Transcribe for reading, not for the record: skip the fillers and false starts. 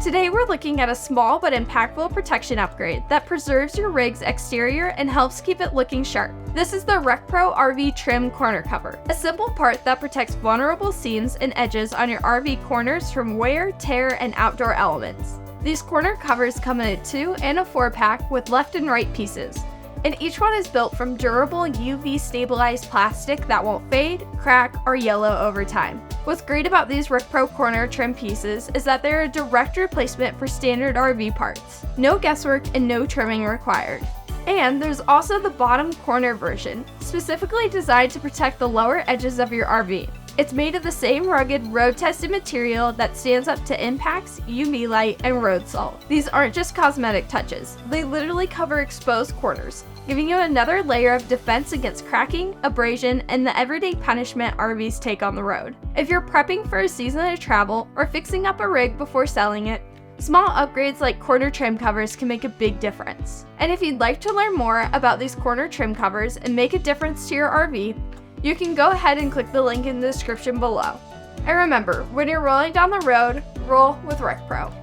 Today we're looking at a small but impactful protection upgrade that preserves your rig's exterior and helps keep it looking sharp. This is the RecPro RV Trim Corner Cover, a simple part that protects vulnerable seams and edges on your RV corners from wear, tear, and outdoor elements. These corner covers come in a 2 and a 4-pack with left and right pieces, and each one is built from durable UV stabilized plastic that won't fade, crack, or yellow over time. What's great about these RecPro corner trim pieces is that they're a direct replacement for standard RV parts. No guesswork and no trimming required. And there's also the bottom corner version, specifically designed to protect the lower edges of your RV. It's made of the same rugged, road-tested material that stands up to impacts, UV light, and road salt. These aren't just cosmetic touches. They literally cover exposed corners, giving you another layer of defense against cracking, abrasion, and the everyday punishment RVs take on the road. If you're prepping for a season of travel or fixing up a rig before selling it, small upgrades like corner trim covers can make a big difference. And if you'd like to learn more about these corner trim covers and make a difference to your RV, you can go ahead and click the link in the description below. And remember, when you're rolling down the road, roll with RecPro.